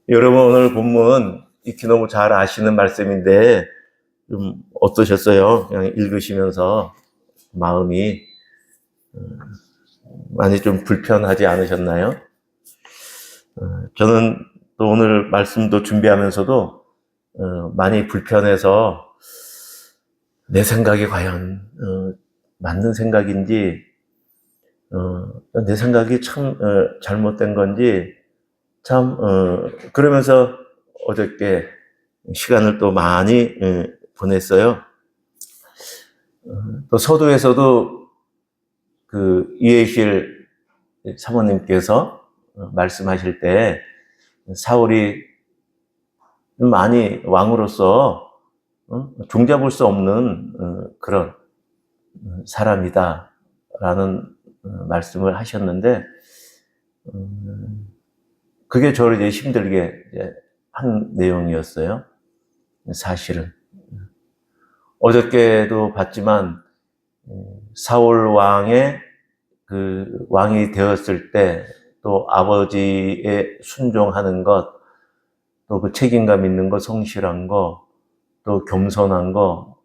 여러분 오늘 본문 익히 너무 잘 아시는 말씀인데 좀 어떠셨어요? 그냥 읽으시면서 마음이 많이 좀 불편하지 않으셨나요? 저는 또 오늘 말씀도 준비하면서도 많이 불편해서 내 생각이 과연 맞는 생각인지 내 생각이 참 잘못된 건지 참 그러면서 어저께 시간을 또 많이 보냈어요. 또 서두에서도 그 이해실 사모님께서 말씀하실 때 사울이 많이 왕으로서 종잡을 수 없는 그런 사람이다라는 말씀을 하셨는데 그게 저를 이제 힘들게 한 내용이었어요. 사실은 어저께도 봤지만 사울 왕의 그 왕이 되었을 때 또 아버지의 순종하는 것, 또 그 책임감 있는 것, 성실한 것, 또 겸손한 것,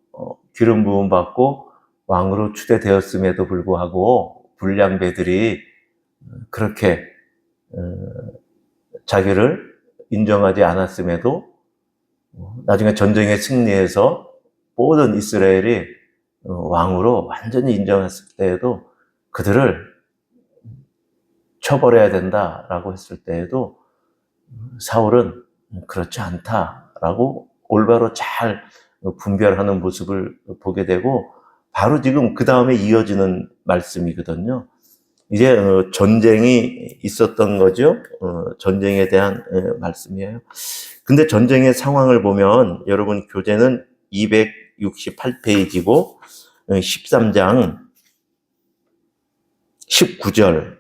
기름 부음 받고 왕으로 추대되었음에도 불구하고 불량배들이 그렇게 자기를 인정하지 않았음에도 나중에 전쟁에 승리해서 모든 이스라엘이 왕으로 완전히 인정했을 때에도 그들을 처벌해야 된다라고 했을 때에도 사울은 그렇지 않다라고 올바로 잘 분별하는 모습을 보게 되고 바로 지금 그 다음에 이어지는 말씀이거든요. 이제 전쟁이 있었던 거죠. 전쟁에 대한 말씀이에요. 근데 전쟁의 상황을 보면 여러분 교재는 268페이지고 13장 19절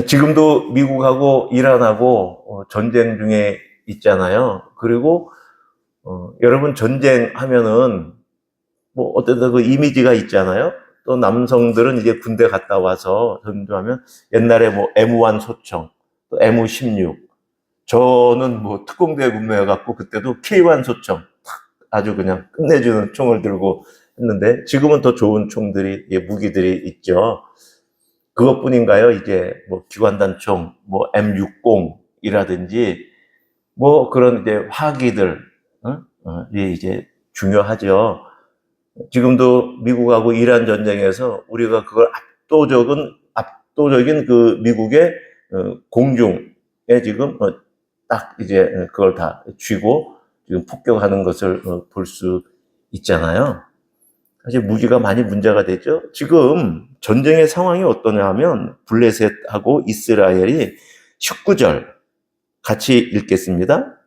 지금도 미국하고 이란하고 전쟁 중에 있잖아요. 그리고 여러분 전쟁하면은 뭐 어떤 그 이미지가 있잖아요. 또 남성들은 이제 군대 갔다 와서 전투하면 옛날에 뭐 M1 소총, 또 M16. 저는 뭐 특공대에 근무해갖고 그때도 K1 소총 아주 그냥 끝내주는 총을 들고 했는데 지금은 더 좋은 총들이 무기들이 있죠. 그것뿐인가요? 이제 뭐 기관단총, 뭐 M60이라든지 뭐 그런 이제 화기들 이제 중요하죠. 지금도 미국하고 이란 전쟁에서 우리가 그걸 압도적인 그 미국의 공중에 지금 딱 이제 그걸 다 쥐고 지금 폭격하는 것을 볼 수 있잖아요. 사실 무기가 많이 문제가 되죠. 지금 전쟁의 상황이 어떠냐면 블레셋하고 이스라엘이 19절 같이 읽겠습니다.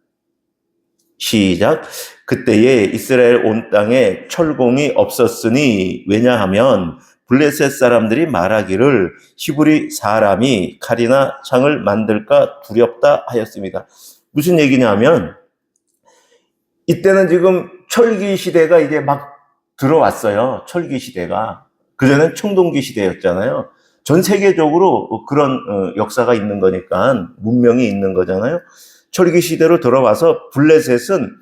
시작. 그때에 이스라엘 온 땅에 철공이 없었으니 왜냐하면 블레셋 사람들이 말하기를 히브리 사람이 칼이나 창을 만들까 두렵다 하였습니다. 무슨 얘기냐면 이때는 지금 철기 시대가 이제 막 들어왔어요. 철기 시대가. 그전엔 청동기 시대였잖아요. 전 세계적으로 그런 역사가 있는 거니까 문명이 있는 거잖아요. 철기 시대로 들어와서 블레셋은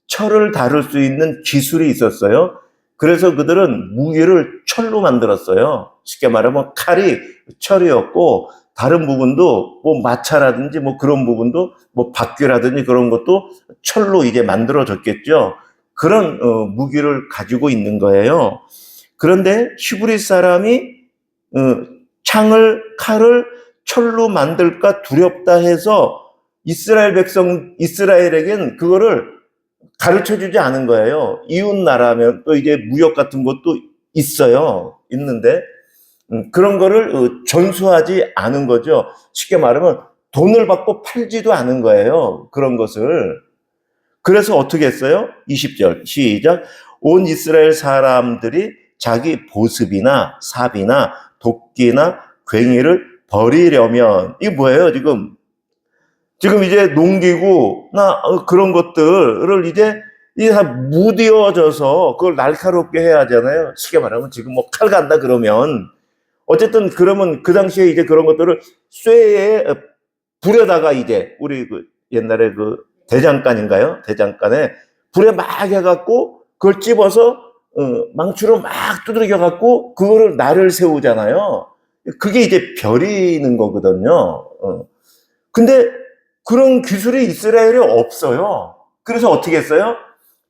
철을 다룰 수 있는 기술이 있었어요. 그래서 그들은 무기를 철로 만들었어요. 쉽게 말하면 칼이 철이었고 다른 부분도 뭐 마차라든지 뭐 그런 부분도 뭐 바퀴라든지 그런 것도 철로 이제 만들어졌겠죠. 그런 무기를 가지고 있는 거예요. 그런데 히브리 사람이 칼을 철로 만들까 두렵다 해서 이스라엘 이스라엘에겐 그거를 가르쳐 주지 않은 거예요. 이웃 나라면 또 이제 무역 같은 것도 있어요. 있는데 그런 거를 전수하지 않은 거죠. 쉽게 말하면 돈을 받고 팔지도 않은 거예요. 그런 것을. 그래서 어떻게 했어요? 20절 시작. 온 이스라엘 사람들이 자기 보습이나 삽이나 도끼나 괭이를 버리려면 이게 뭐예요? 지금 이제 농기구나 그런 것들을 이제 다 무뎌져서 그걸 날카롭게 해야 하잖아요. 쉽게 말하면 지금 뭐 칼 간다 그러면 어쨌든 그러면 그 당시에 이제 그런 것들을 쇠에 불에다가 이제 우리 그 옛날에 그 대장간인가요? 대장간에 불에 막 해갖고 그걸 집어서 망치로 막 두들겨 갖고 그거를 날을 세우잖아요. 그게 이제 벼리는 거거든요. 근데 그런 기술이 이스라엘에 없어요. 그래서 어떻게 했어요?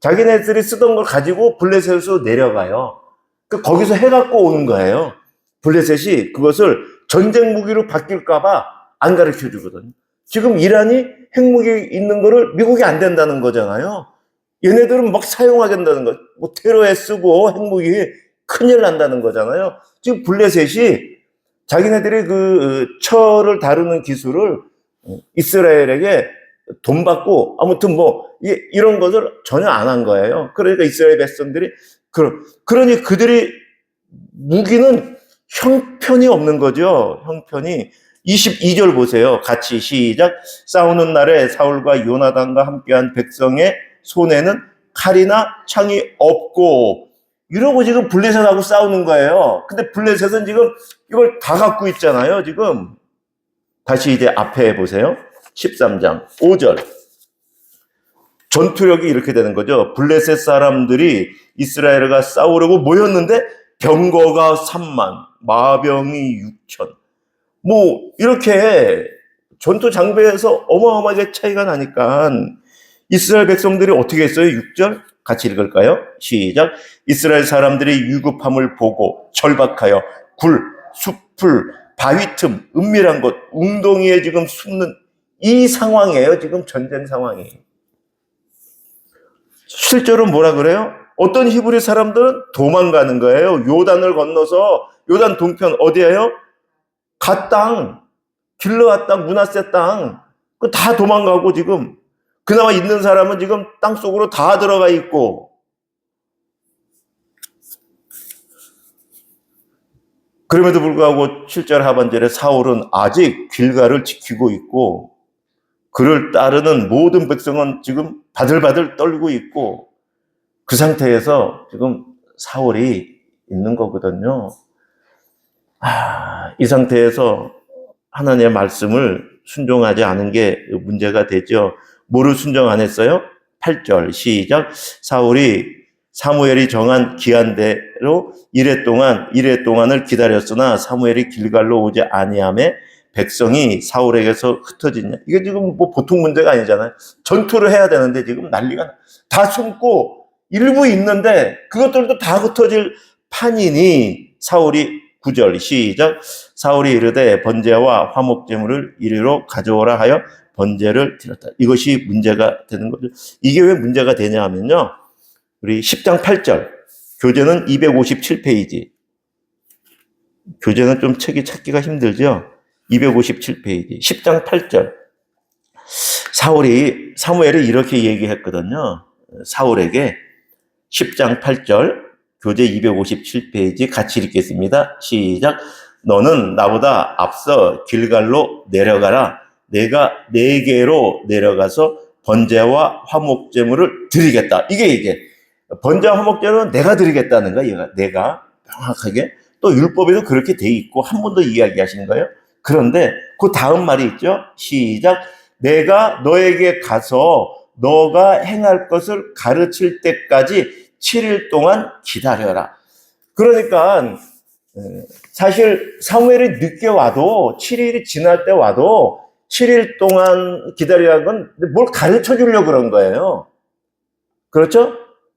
자기네들이 쓰던 걸 가지고 블레셋으로 내려가요. 거기서 해갖고 오는 거예요. 블레셋이 그것을 전쟁 무기로 바뀔까봐 안 가르쳐 주거든요. 지금 이란이 핵무기 있는 거를 미국이 안 된다는 거잖아요. 얘네들은 막 사용하겠다는 거. 뭐 테러에 쓰고 핵무기 큰일 난다는 거잖아요. 지금 블레셋이 자기네들이 그 철을 다루는 기술을 이스라엘에게 돈 받고 아무튼 뭐 이런 것을 전혀 안 한 거예요. 그러니까 이스라엘 백성들이 그러니 그들이 무기는 형편이 없는 거죠. 형편이. 22절 보세요. 같이 시작. 싸우는 날에 사울과 요나단과 함께한 백성의 손에는 칼이나 창이 없고, 이러고 지금 블레셋하고 싸우는 거예요. 근데 블레셋은 지금 이걸 다 갖고 있잖아요. 지금 다시 이제 앞에 보세요. 13장 5절. 전투력이 이렇게 되는 거죠. 블레셋 사람들이 이스라엘과 싸우려고 모였는데 병거가 3만, 마병이 6천. 뭐 이렇게 전투 장비에서 어마어마하게 차이가 나니까 이스라엘 백성들이 어떻게 했어요? 6절 같이 읽을까요? 시작. 이스라엘 사람들이 위급함을 보고 절박하여 굴, 숲을, 바위 틈, 은밀한 곳, 웅덩이에 지금 숨는 이 상황이에요. 지금 전쟁 상황이. 실제로 뭐라 그래요? 어떤 히브리 사람들은 도망가는 거예요. 요단을 건너서 요단 동편 어디예요? 갓 땅, 길르앗 땅, 므낫세 땅, 그 다 도망가고 지금 그나마 있는 사람은 지금 땅 속으로 다 들어가 있고, 그럼에도 불구하고 7절 하반절에 사울은 아직 길가를 지키고 있고 그를 따르는 모든 백성은 지금 바들바들 떨고 있고 그 상태에서 지금 사울이 있는 거거든요. 이 상태에서 하나님의 말씀을 순종하지 않은 게 문제가 되죠. 뭐를 순종 안 했어요? 8절 시작. 사무엘이 정한 기한대로 이레 동안을 기다렸으나 사무엘이 길갈로 오지 아니하매 백성이 사울에게서 흩어지냐. 이게 지금 뭐 보통 문제가 아니잖아요. 전투를 해야 되는데 지금 난리가 다 숨고 일부 있는데 그것들도 다 흩어질 판이니 사울이 9절 시작. 사울이 이르되 번제와 화목제물을 이리로 가져오라 하여 번제를 드렸다. 이것이 문제가 되는 거죠. 이게 왜 문제가 되냐 하면요. 우리 10장 8절. 교재는 257페이지. 교재는 좀 책이 찾기가 힘들죠. 257페이지. 10장 8절. 사무엘이 이렇게 얘기했거든요. 사울에게 10장 8절. 교재 257페이지 같이 읽겠습니다. 시작. 너는 나보다 앞서 길갈로 내려가라. 내가 네게로 내려가서 번제와 화목제물을 드리겠다. 이게 번제와 화목제물은 내가 드리겠다는 거야. 내가 명확하게. 또 율법에도 그렇게 돼 있고 한 번 더 이야기하신 거예요. 그런데 그 다음 말이 있죠. 시작. 내가 너에게 가서 너가 행할 것을 가르칠 때까지 7일 동안 기다려라. 그러니까 사실 사무엘이 늦게 와도 7일이 지날 때 와도 7일 동안 기다려야 하건 뭘 가르쳐 주려고 그런 거예요. 그렇죠?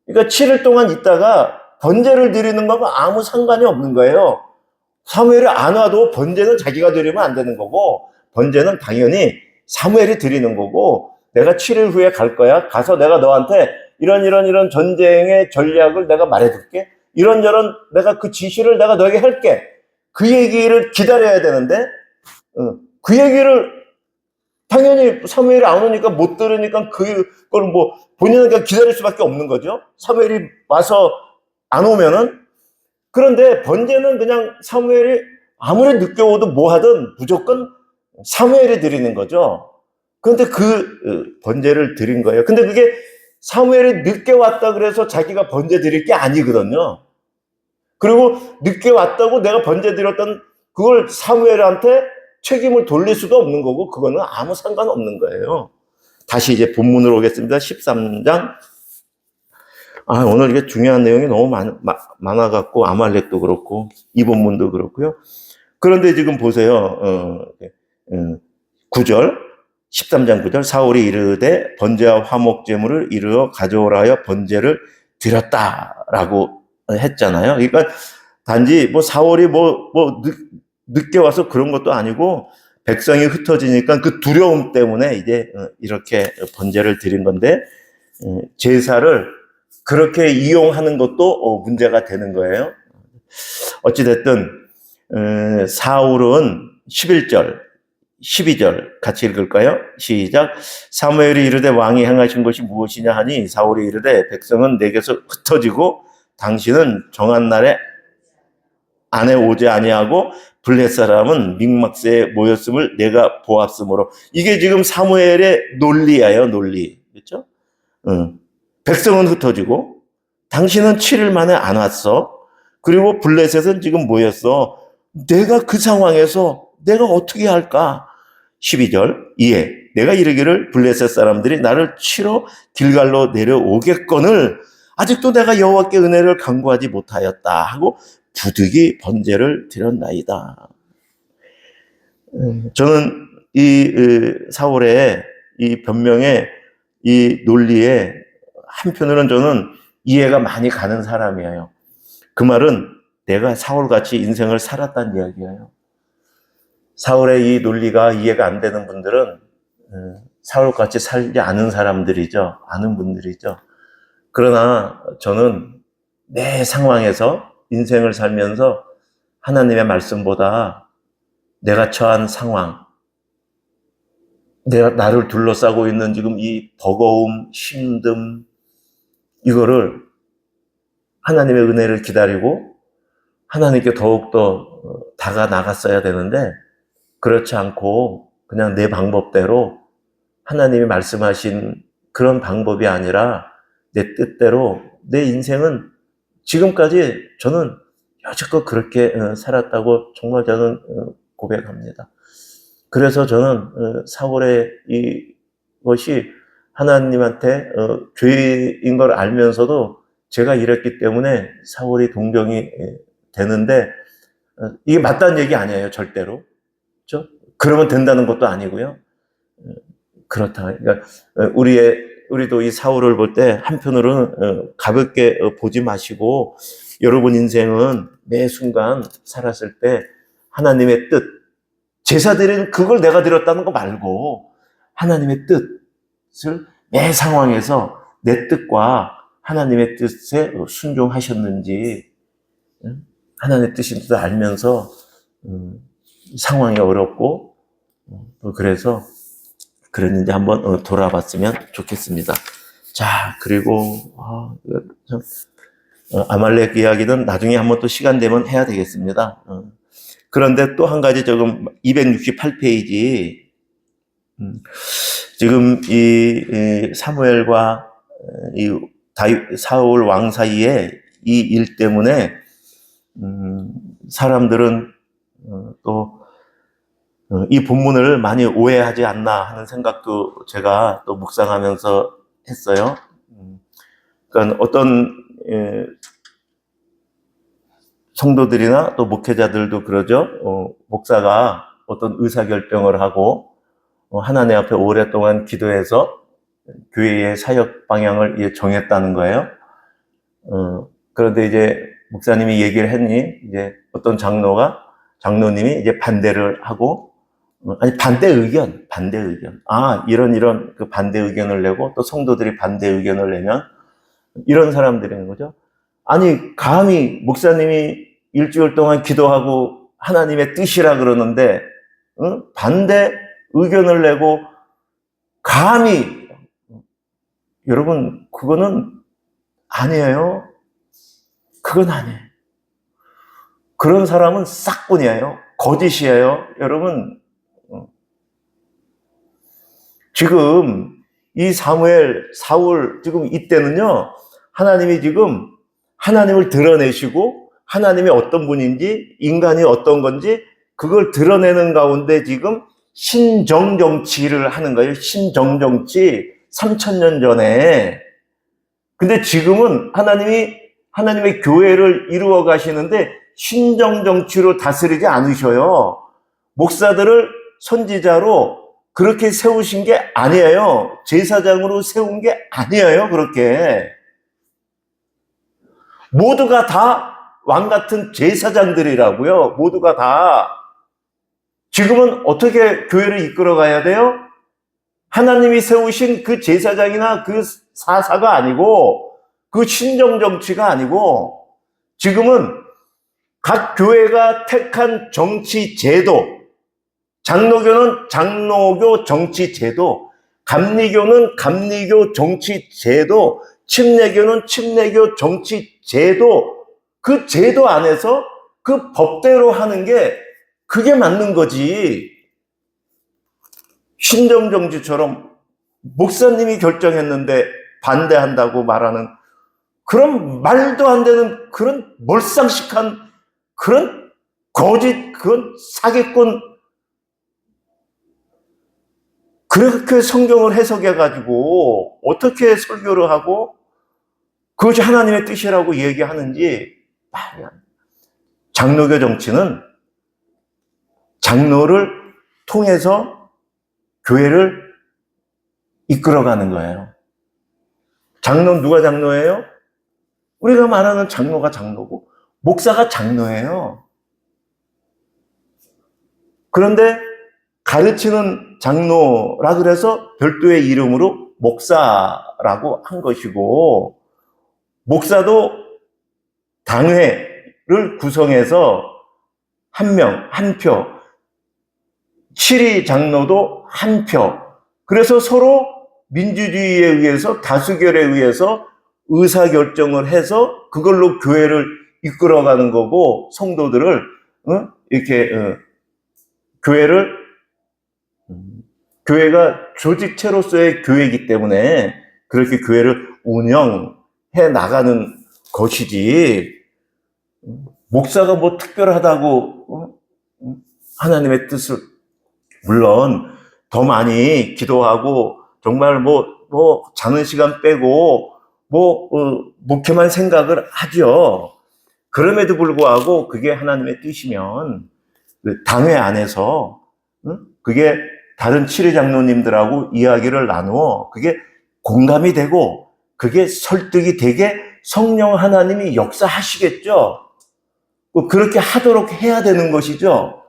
그러니까 7일 동안 있다가 번제를 드리는 거하고 아무 상관이 없는 거예요. 사무엘이 안 와도 번제는 자기가 드리면 안 되는 거고 번제는 당연히 사무엘이 드리는 거고 내가 7일 후에 갈 거야. 가서 내가 너한테 이런 전쟁의 전략을 내가 말해줄게. 이런저런 내가 그 지시를 내가 너에게 할게. 그 얘기를 기다려야 되는데 그 얘기를 당연히 사무엘이 안 오니까 못 들으니까 그걸 뭐 본인은 그냥 기다릴 수밖에 없는 거죠. 사무엘이 와서 안 오면은. 그런데 번제는 그냥 사무엘이 아무리 늦게 오도 뭐 하든 무조건 사무엘이 드리는 거죠. 그런데 그 번제를 드린 거예요. 근데 그게 사무엘이 늦게 왔다 그래서 자기가 번제 드릴 게 아니거든요. 그리고 늦게 왔다고 내가 번제 드렸던 그걸 사무엘한테 책임을 돌릴 수도 없는 거고 그거는 아무 상관없는 거예요. 다시 이제 본문으로 오겠습니다. 13장. 오늘 이게 중요한 내용이 너무 많아갖고 아말렉도 그렇고 이 본문도 그렇고요. 그런데 지금 보세요. 9절 13장 9절 사울이 이르되 번제와 화목 제물을 이르러 가져오라 하여 번제를 드렸다라고 했잖아요. 그러니까 단지 뭐 사울이 늦게 와서 그런 것도 아니고 백성이 흩어지니까 그 두려움 때문에 이제 이렇게 번제를 드린 건데 제사를 그렇게 이용하는 것도 문제가 되는 거예요. 어찌됐든 사울은 11절 12절 같이 읽을까요? 시작. 사무엘이 이르되 왕이 행하신 것이 무엇이냐 하니 사울이 이르되 백성은 내게서 흩어지고 당신은 정한 날에 안에 오지 아니하고 블레 사람은 믹막스에 모였음을 내가 보았으므로. 이게 지금 사무엘의 논리예요, 논리. 그렇죠? 백성은 흩어지고 당신은 7일 만에 안 왔어. 그리고 블레셋은 지금 모였어. 내가 그 상황에서 내가 어떻게 할까? 12절 이에 내가 이르기를 블레셋 사람들이 나를 치러 길갈로 내려오겠거늘 아직도 내가 여호와께 은혜를 간구하지 못하였다 하고 부득이 번제를 드렸나이다. 저는 이 사울의 이 변명의 이 논리에 한편으로는 저는 이해가 많이 가는 사람이에요. 그 말은 내가 사울같이 인생을 살았다는 이야기예요. 사울의 이 논리가 이해가 안 되는 분들은 사울같이 살지 않은 사람들이죠. 아는 분들이죠. 그러나 저는 내 상황에서 인생을 살면서 하나님의 말씀보다 내가 처한 상황, 나를 둘러싸고 있는 지금 이 버거움, 힘듦, 이거를 하나님의 은혜를 기다리고 하나님께 더욱더 다가 나갔어야 되는데 그렇지 않고 그냥 내 방법대로 하나님이 말씀하신 그런 방법이 아니라 내 뜻대로 내 인생은 지금까지 저는 여지껏 그렇게 살았다고 정말 저는 고백합니다. 그래서 저는 사울의 이것이 하나님한테 죄인 걸 알면서도 제가 이랬기 때문에 사울이 동정이 되는데 이게 맞다는 얘기 아니에요, 절대로. 그렇죠? 그러면 된다는 것도 아니고요. 그렇다. 그러니까 우리도 이 사울을 볼 때 한편으로는 가볍게 보지 마시고 여러분 인생은 매 순간 살았을 때 하나님의 뜻, 제사 드리는 그걸 내가 드렸다는 거 말고 하나님의 뜻을 매 상황에서 내 뜻과 하나님의 뜻에 순종하셨는지 하나님의 뜻인지도 알면서 상황이 어렵고 또 그래서 그랬는지 한번 돌아봤으면 좋겠습니다. 자, 그리고 아말렉 이야기는 나중에 한번 또 시간 되면 해야 되겠습니다. 그런데 또 한 가지 조금 268페이지 지금 이 사무엘과 이 사울 왕 사이에 이 일 때문에 사람들은 또 이 본문을 많이 오해하지 않나 하는 생각도 제가 또 묵상하면서 했어요. 그러니까 어떤 성도들이나 또 목회자들도 그러죠. 목사가 어떤 의사결정을 하고 하나님 앞에 오랫동안 기도해서 교회의 사역 방향을 정했다는 거예요. 그런데 이제 목사님이 얘기를 했니 이제 어떤 장로님이 이제 반대를 하고 반대 의견. 이런 그 반대 의견을 내고 또 성도들이 반대 의견을 내면 이런 사람들인 거죠. 아니, 감히 목사님이 일주일 동안 기도하고 하나님의 뜻이라 그러는데, 반대 의견을 내고 감히, 여러분, 그거는 아니에요. 그건 아니에요. 그런 사람은 싹뿐이에요. 거짓이에요. 여러분, 지금 이 사울 지금 이때는요, 하나님이 지금 하나님을 드러내시고 하나님이 어떤 분인지 인간이 어떤 건지 그걸 드러내는 가운데 지금 신정정치를 하는 거예요. 신정정치 3000년 전에. 근데 지금은 하나님의 교회를 이루어 가시는데 신정정치로 다스리지 않으셔요. 목사들을 선지자로 그렇게 세우신 게 아니에요. 제사장으로 세운 게 아니에요. 그렇게. 모두가 다 왕 같은 제사장들이라고요. 모두가 다. 지금은 어떻게 교회를 이끌어 가야 돼요? 하나님이 세우신 그 제사장이나 그 사사가 아니고 그 신정정치가 아니고 지금은 각 교회가 택한 정치 제도, 장로교는 장로교 정치 제도, 감리교는 감리교 정치 제도, 침례교는 침례교 정치 제도, 그 제도 안에서 그 법대로 하는 게 그게 맞는 거지. 신정정치처럼 목사님이 결정했는데 반대한다고 말하는 그런 말도 안 되는 그런 몰상식한 그런 거짓, 그런 사기꾼, 그렇게 성경을 해석해가지고 어떻게 설교를 하고 그것이 하나님의 뜻이라고 얘기하는지 말이 안 돼. 장로교 정치는 장로를 통해서 교회를 이끌어가는 거예요. 장로는 누가 장로예요? 우리가 말하는 장로가 장로고 목사가 장로예요. 그런데 가르치는 장로라 그래서 별도의 이름으로 목사라고 한 것이고, 목사도 당회를 구성해서 한 명, 한 표, 7위 장로도 한 표. 그래서 서로 민주주의에 의해서 다수결에 의해서 의사결정을 해서 그걸로 교회를 이끌어가는 거고, 성도들을 이렇게 교회가 조직체로서의 교회이기 때문에 그렇게 교회를 운영해 나가는 것이지, 목사가 뭐 특별하다고 하나님의 뜻을, 물론 더 많이 기도하고 정말 자는 시간 빼고 목회만 생각을 하죠. 그럼에도 불구하고 그게 하나님의 뜻이면 그 당회 안에서 그게 다른 치료 장로님들하고 이야기를 나누어 그게 공감이 되고 그게 설득이 되게 성령 하나님이 역사하시겠죠. 그렇게 하도록 해야 되는 것이죠.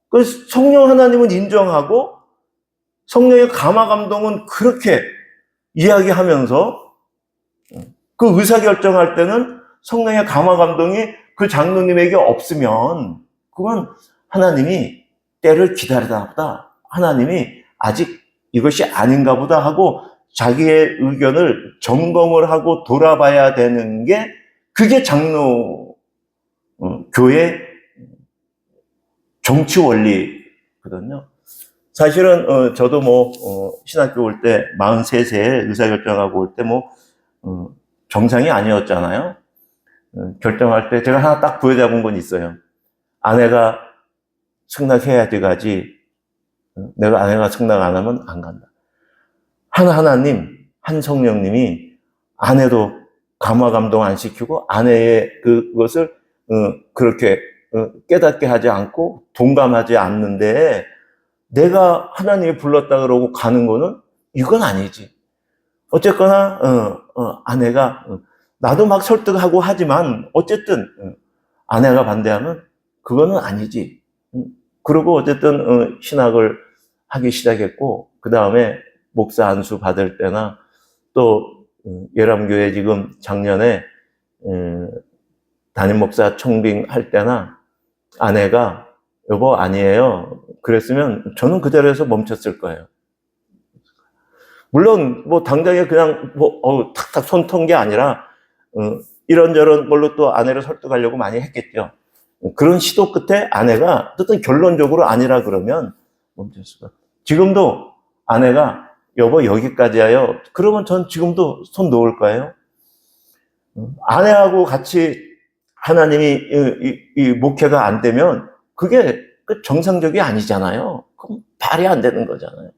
그래서 성령 하나님은 인정하고 성령의 감화 감동은 그렇게 이야기하면서 그 의사결정할 때는 성령의 감화 감동이 그 장로님에게 없으면 그건 하나님이 때를 기다리다 보다, 하나님이 아직 이것이 아닌가 보다 하고 자기의 의견을 점검을 하고 돌아봐야 되는 게 그게 장로 교회 정치 원리거든요. 사실은 저도 신학교 올 때 43세에 의사결정하고 올 때 정상이 아니었잖아요. 결정할 때 제가 하나 딱 부여잡은 건 있어요. 아내가 승낙해야지 가지. 내가 아내가 승낙 안 하면 안 간다. 하나님, 한 성령님이 아내도 감화 감동 안 시키고 아내의 그것을 그렇게 깨닫게 하지 않고 동감하지 않는데 내가 하나님이 불렀다 그러고 가는 거는 이건 아니지. 어쨌거나 아내가 나도 막 설득하고 하지만 어쨌든 아내가 반대하면 그거는 아니지. 그리고 어쨌든 신학을 하기 시작했고 그 다음에 목사 안수 받을 때나 또 예람교회 지금 작년에 담임 목사 청빙 할 때나 아내가 여보 아니에요 그랬으면 저는 그 자리에서 멈췄을 거예요. 물론 당장에 그냥 탁탁 손 턴 게 아니라 이런저런 걸로 또 아내를 설득하려고 많이 했겠죠. 그런 시도 끝에 아내가 어쨌든 결론적으로 아니라 그러면 멈췄을 거예요. 지금도 아내가 여보 여기까지예요. 그러면 전 지금도 손 놓을 거예요. 아내하고 같이 하나님이 이 목회가 안 되면 그게 그 정상적이 아니잖아요. 그럼 말이 안 되는 거잖아요.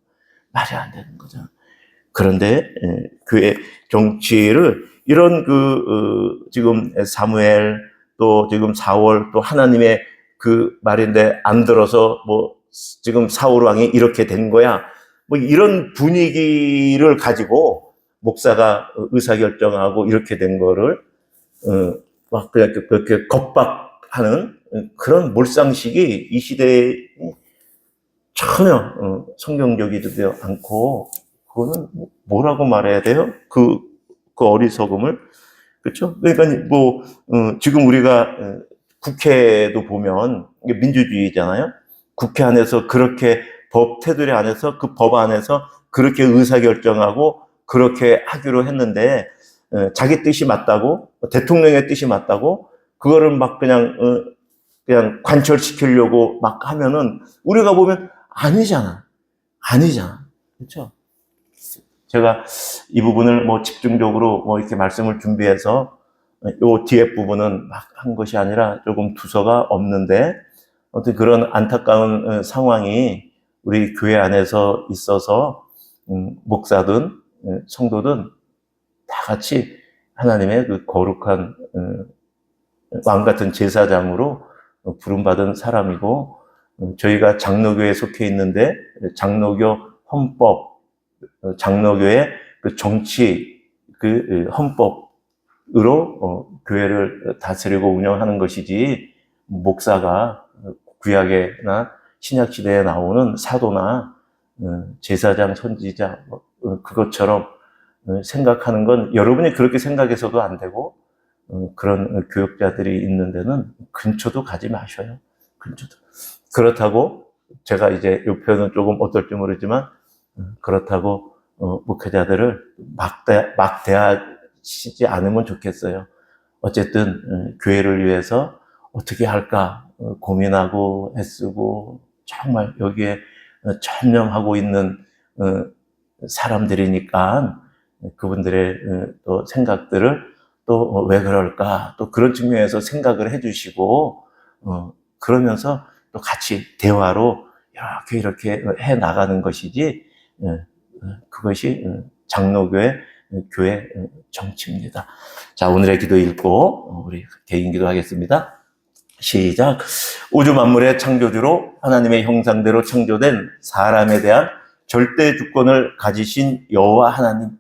말이 안 되는 거잖아요. 그런데 교회 정치를 이런 지금 사무엘 또 지금 사울 또 하나님의 그 말인데 안 들어서 뭐 지금 사울 왕이 이렇게 된 거야. 뭐 이런 분위기를 가지고 목사가 의사결정하고 이렇게 된 거를 막 그냥 그렇게 겁박하는 그런 몰상식이 이 시대에 전혀 성경적이지 않고, 그거는 뭐라고 말해야 돼요? 그 어리석음을. 그렇죠? 그러니까 지금 우리가 국회도 보면 이게 민주주의잖아요. 국회 안에서 그렇게 법 테두리 안에서 그 법 안에서 그렇게 의사결정하고 그렇게 하기로 했는데 자기 뜻이 맞다고, 대통령의 뜻이 맞다고 그거를 막 그냥 관철시키려고 막 하면은 우리가 보면 아니잖아. 그렇죠? 제가 이 부분을 집중적으로 이렇게 말씀을 준비해서 요 뒤에 부분은 막 한 것이 아니라 조금 두서가 없는데, 어떤 그런 안타까운 상황이 우리 교회 안에서 있어서 목사든 성도든 다 같이 하나님의 그 거룩한 왕 같은 제사장으로 부름받은 사람이고, 저희가 장로교에 속해 있는데 장로교 헌법, 장로교의 그 정치, 그 헌법으로 교회를 다스리고 운영하는 것이지, 목사가 구약이나 신약 시대에 나오는 사도나 제사장, 선지자 그것처럼 생각하는 건, 여러분이 그렇게 생각해서도 안 되고, 그런 교역자들이 있는 데는 근처도 가지 마셔요. 근처도. 그렇다고 제가 이제 이 표현은 조금 어떨지 모르지만, 그렇다고 목회자들을 막대하시지 않으면 좋겠어요. 어쨌든 교회를 위해서 어떻게 할까 고민하고 애쓰고 정말 여기에 전념하고 있는 사람들이니까, 그분들의 또 생각들을 또 왜 그럴까, 또 그런 측면에서 생각을 해주시고, 그러면서 또 같이 대화로 이렇게 해 나가는 것이지, 그것이 장로교의 교회 정치입니다. 자, 오늘의 기도 읽고 우리 개인 기도하겠습니다. 시작. 우주 만물의 창조주로 하나님의 형상대로 창조된 사람에 대한 절대 주권을 가지신 여호와 하나님,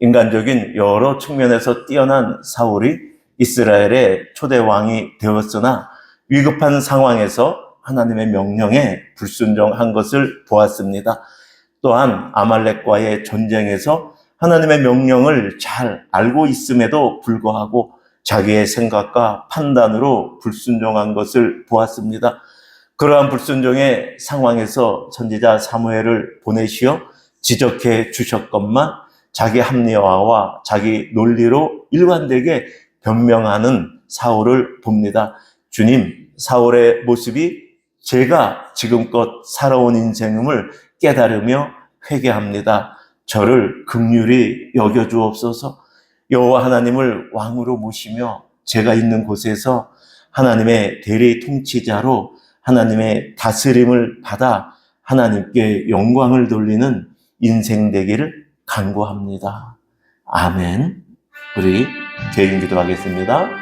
인간적인 여러 측면에서 뛰어난 사울이 이스라엘의 초대 왕이 되었으나 위급한 상황에서 하나님의 명령에 불순종한 것을 보았습니다. 또한 아말렉과의 전쟁에서 하나님의 명령을 잘 알고 있음에도 불구하고 자기의 생각과 판단으로 불순종한 것을 보았습니다. 그러한 불순종의 상황에서 선지자 사무엘을 보내시어 지적해 주셨건만 자기 합리화와 자기 논리로 일관되게 변명하는 사울을 봅니다. 주님, 사울의 모습이 제가 지금껏 살아온 인생임을 깨달으며 회개합니다. 저를 긍휼히 여겨주옵소서. 여호와 하나님을 왕으로 모시며 제가 있는 곳에서 하나님의 대리 통치자로 하나님의 다스림을 받아 하나님께 영광을 돌리는 인생 되기를 간구합니다. 아멘. 우리 개인 기도하겠습니다.